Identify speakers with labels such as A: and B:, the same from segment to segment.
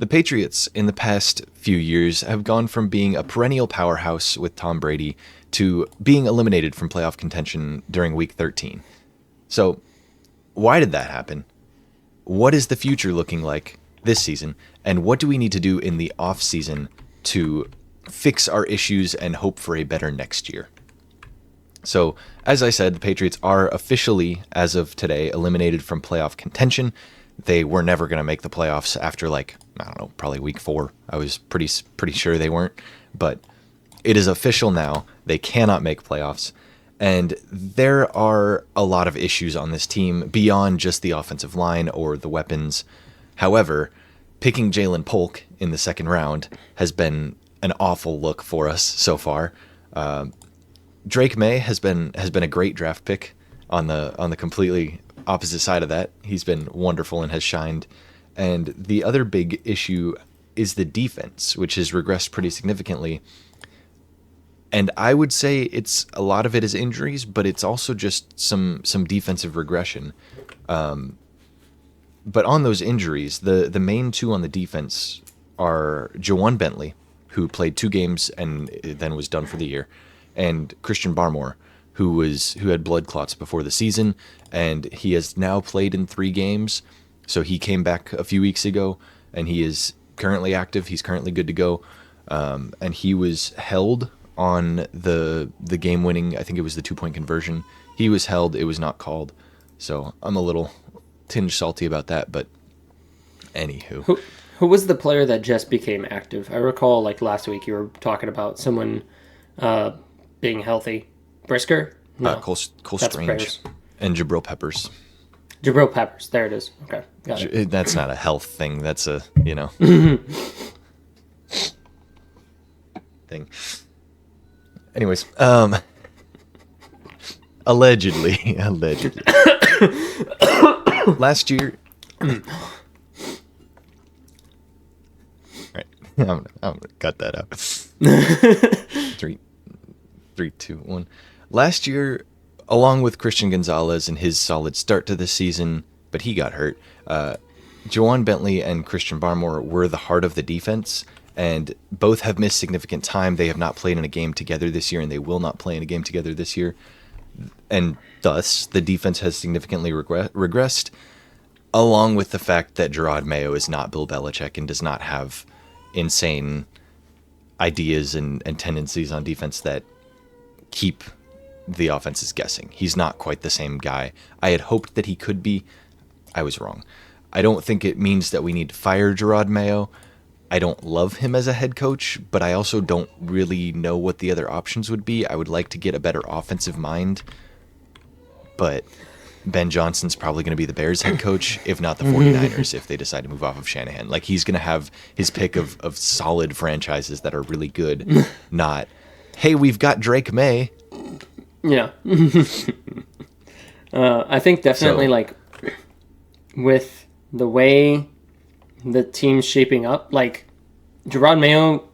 A: The Patriots in the past few years have gone from being a perennial powerhouse with Tom Brady to being eliminated from playoff contention during Week 13. So, why did that happen? What is the future looking like this season? And what do we need to do in the offseason to fix our issues and hope for a better next year? So, as I said, the Patriots are officially, as of today, eliminated from playoff contention. They were never going to make the playoffs after, probably week 4. I was pretty sure they weren't. But it is official now. They cannot make playoffs. And there are a lot of issues on this team beyond just the offensive line or the weapons. However, picking Jalen Polk in the second round has been an awful look for us so far. Drake May has been a great draft pick on the completely opposite side of that. He's been wonderful and has shined. And the other big issue is the defense, which has regressed pretty significantly. And I would say a lot of it is injuries, but it's also just some defensive regression. But on those injuries, the main two on the defense are Jawan Bentley, who played 2 games and then was done for the year, and Christian Barmore, who had blood clots before the season, and he has now played in 3 games. So he came back a few weeks ago, and he is currently active. He's currently good to go, and he was held on the game-winning, I think it was the 2-point conversion. He was held. It was not called. So I'm a little tinge salty about that, but anywho.
B: Who was the player that just became active? I recall last week you were talking about someone being healthy. Brisker? No,
A: Cole
B: that's
A: Strange
B: Prayers.
A: and Jabril Peppers.
B: Jabril Peppers. There it is. Okay, got it.
A: That's not a health thing. That's a, thing. Anyways, allegedly. Last year, right? I'm gonna cut that out. 3, 2, 1. Last year, along with Christian Gonzalez and his solid start to the season, but he got hurt. Jawan Bentley and Christian Barmore were the heart of the defense, and both have missed significant time. They have not played in a game together this year, and they will not play in a game together this year. And thus, the defense has significantly regressed, along with the fact that Gerard Mayo is not Bill Belichick and does not have insane ideas and tendencies on defense that keep the offenses guessing. He's not quite the same guy. I had hoped that he could be. I was wrong. I don't think it means that we need to fire Gerard Mayo. I don't love him as a head coach, but I also don't really know what the other options would be. I would like to get a better offensive mind, but Ben Johnson's probably going to be the Bears head coach, if not the 49ers, if they decide to move off of Shanahan. He's going to have his pick of solid franchises that are really good, not, hey, we've got Drake May.
B: Yeah. I think definitely with the way the team's shaping up, Gerard Mayo,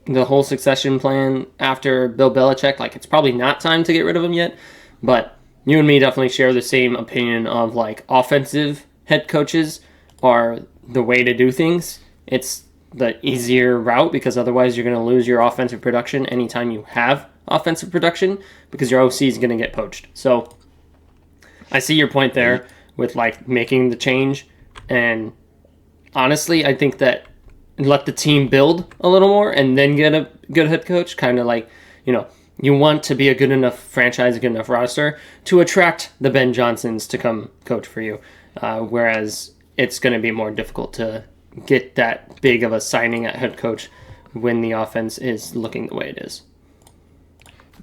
B: the whole succession plan after Bill Belichick, it's probably not time to get rid of him yet, but you and me definitely share the same opinion of offensive head coaches are the way to do things. It's the easier route because otherwise you're going to lose your offensive production anytime you have offensive production because your OC is going to get poached. So I see your point there with making the change, and honestly, I think that let the team build a little more and then get a good head coach, kind of you want to be a good enough franchise, a good enough roster to attract the Ben Johnsons to come coach for you, whereas it's going to be more difficult to get that big of a signing at head coach when the offense is looking the way it is.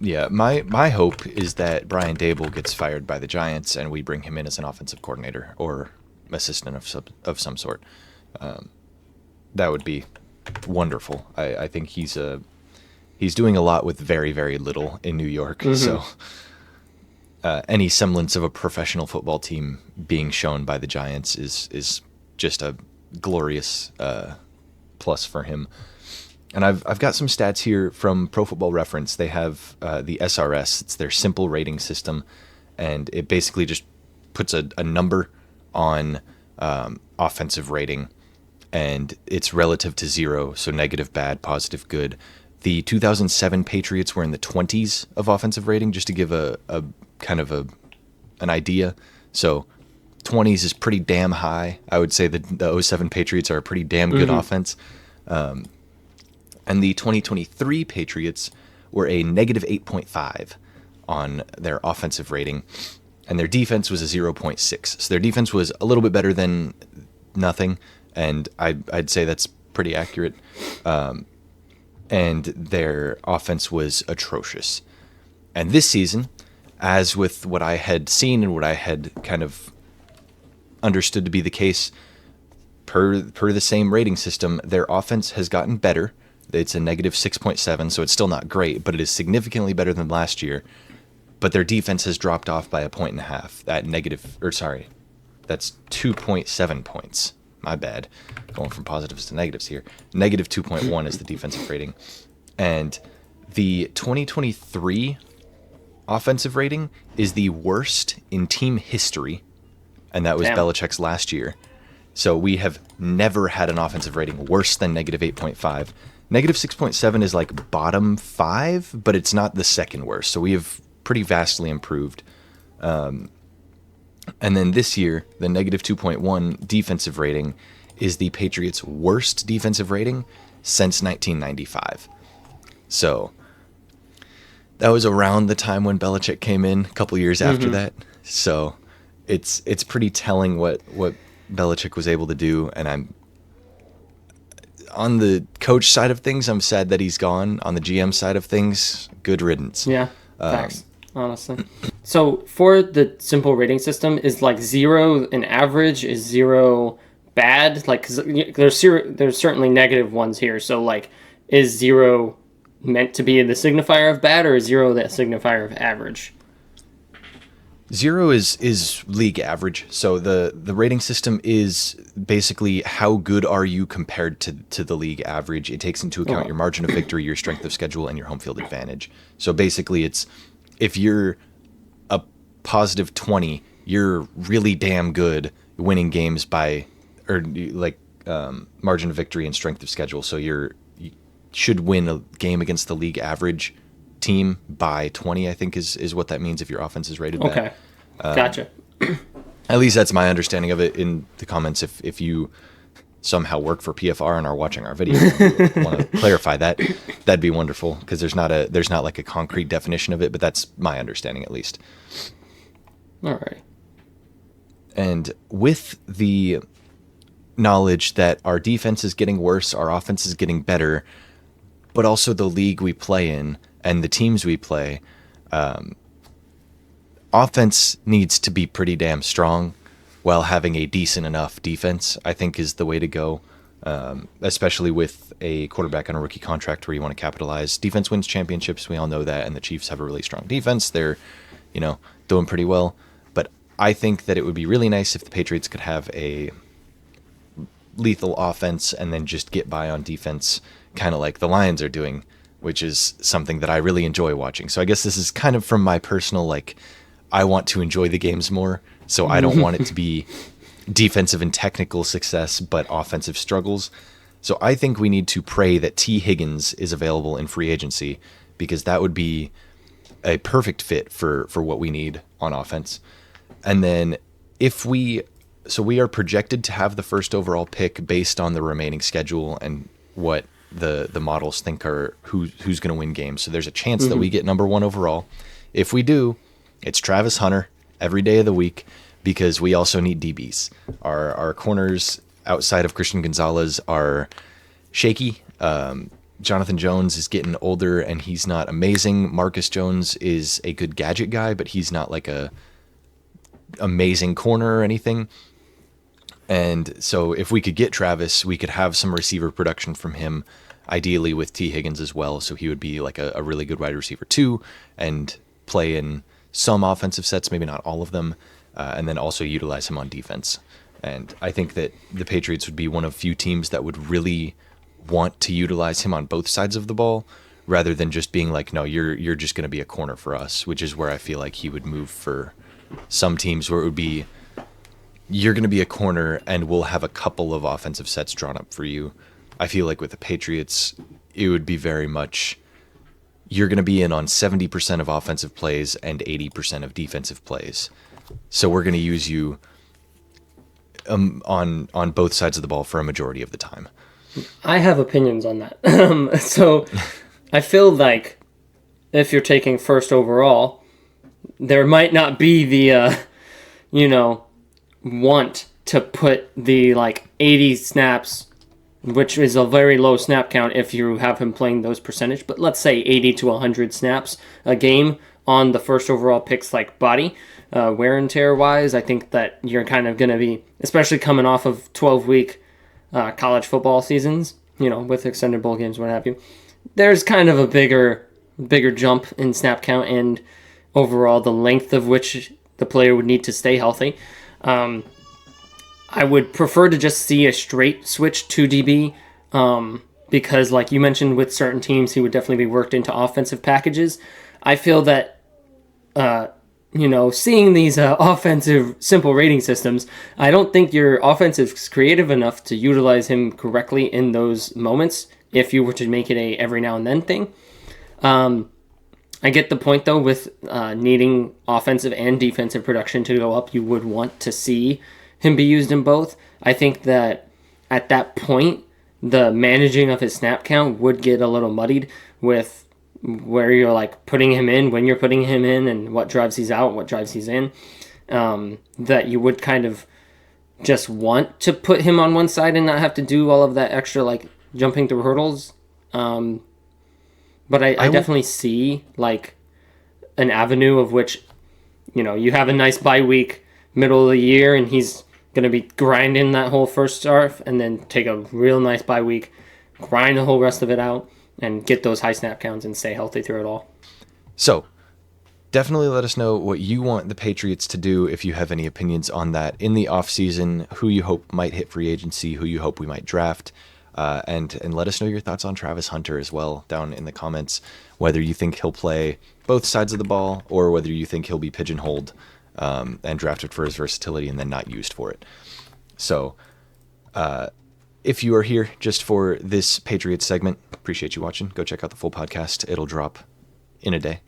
A: Yeah, my hope is that Brian Dable gets fired by the Giants and we bring him in as an offensive coordinator or assistant of some sort. That would be wonderful. I think he's doing a lot with very, very little in New York. Mm-hmm. So any semblance of a professional football team being shown by the Giants is just a glorious plus for him. And I've got some stats here from Pro Football Reference. They have the SRS. It's their simple rating system, and it basically just puts a number on offensive rating. and it's relative to 0, so negative bad, positive good. The 2007 Patriots were in the 20s of offensive rating, just to give a kind of an idea. So 20s is pretty damn high. I would say that the '07 Patriots are a pretty damn good offense. And the 2023 Patriots were a negative 8.5 on their offensive rating, and their defense was a 0.6. So their defense was a little bit better than nothing, and I'd say that's pretty accurate. And their offense was atrocious. And this season, as with what I had seen and what I had kind of understood to be the case per the same rating system, their offense has gotten better. It's a negative 6.7, so it's still not great, but it is significantly better than last year. But their defense has dropped off by 1.5. That's 2.7 points. My bad. Going from positives to negatives here. Negative 2.1 is the defensive rating. And the 2023 offensive rating is the worst in team history, and that was Belichick's last year. So we have never had an offensive rating worse than negative 8.5. Negative 6.7 is like bottom 5, but it's not the second worst. So we have pretty vastly improved. And then this year, the negative 2.1 defensive rating is the Patriots' worst defensive rating since 1995. So that was around the time when Belichick came in, a couple years after that. So it's pretty telling what Belichick was able to do. And I'm on the coach side of things, I'm sad that he's gone. On the GM side of things, good riddance.
B: Yeah, facts, honestly. So for the simple rating system, is like 0 an average? Is 0 bad? Like, 'cause there's certainly negative ones here. So like, is 0 meant to be the signifier of bad, or is 0 the signifier of average?
A: 0 is league average. So the rating system is basically how good are you compared to the league average. It takes into account your margin of victory, your strength of schedule, and your home field advantage. So basically it's, if you're a positive 20, you're really damn good winning games by, or like margin of victory and strength of schedule. So you should win a game against the league average team by 20, I think is what that means if your offense is rated
B: okay.
A: that.
B: Gotcha.
A: At least that's my understanding of it. In the comments, if you somehow work for PFR and are watching our video and want to clarify that, that'd be wonderful, because there's not like a concrete definition of it, but that's my understanding at least.
B: All right.
A: And with the knowledge that our defense is getting worse, our offense is getting better, but also the league we play in and the teams we play, offense needs to be pretty damn strong while having a decent enough defense, I think, is the way to go, especially with a quarterback on a rookie contract where you want to capitalize. Defense wins championships. We all know that, and the Chiefs have a really strong defense. They're, doing pretty well. But I think that it would be really nice if the Patriots could have a lethal offense and then just get by on defense, kind of like the Lions are doing, which is something that I really enjoy watching. So I guess this is kind of from my personal, I want to enjoy the games more, so I don't want it to be defensive and technical success, but offensive struggles. So I think we need to pray that T. Higgins is available in free agency, because that would be a perfect fit for what we need on offense. And then we are projected to have the first overall pick based on the remaining schedule and what the models think are who's going to win games. So there's a chance that we get number 1 overall. If we do, it's Travis Hunter every day of the week, because we also need DBs. Our corners outside of Christian Gonzalez are shaky. Jonathan Jones is getting older and he's not amazing. Marcus Jones is a good gadget guy, but he's not like a amazing corner or anything. And so if we could get Travis, we could have some receiver production from him, ideally with T. Higgins as well. So he would be like a really good wide receiver too, and play in some offensive sets, maybe not all of them, and then also utilize him on defense. And I think that the Patriots would be one of few teams that would really want to utilize him on both sides of the ball, rather than just being like, no, you're just going to be a corner for us, which is where I feel like he would move for some teams, where it would be you're going to be a corner and we'll have a couple of offensive sets drawn up for you. I feel like with the Patriots, it would be very much you're going to be in on 70% of offensive plays and 80% of defensive plays. So we're going to use you on both sides of the ball for a majority of the time.
B: I have opinions on that. So I feel like if you're taking first overall, there might not be the, want to put the 80 snaps, which is a very low snap count if you have him playing those percentage, but let's say 80 to 100 snaps a game on the first overall pick's body. Wear and tear wise, I think that you're kind of going to be, especially coming off of 12-week college football seasons, with extended bowl games, what have you. There's kind of a bigger jump in snap count and overall the length of which the player would need to stay healthy. I would prefer to just see a straight switch to DB because, like you mentioned, with certain teams, he would definitely be worked into offensive packages. I feel that, seeing these offensive simple rating systems, I don't think your offense is creative enough to utilize him correctly in those moments if you were to make it a every now and then thing. I get the point, though, with needing offensive and defensive production to go up. You would want to see him be used in both. I think that at that point, the managing of his snap count would get a little muddied with where you're putting him in, when you're putting him in, and what drives he's out, what drives he's in. That you would kind of just want to put him on one side and not have to do all of that extra jumping through hurdles. But I definitely see an avenue of which, you have a nice bye week middle of the year and he's going to be grinding that whole first start and then take a real nice bye week, grind the whole rest of it out and get those high snap counts and stay healthy through it all.
A: So definitely let us know what you want the Patriots to do if you have any opinions on that in the offseason, who you hope might hit free agency, who you hope we might draft. And let us know your thoughts on Travis Hunter as well down in the comments, whether you think he'll play both sides of the ball or whether you think he'll be pigeonholed and drafted for his versatility and then not used for it. So if you are here just for this Patriots segment, appreciate you watching. Go check out the full podcast. It'll drop in a day.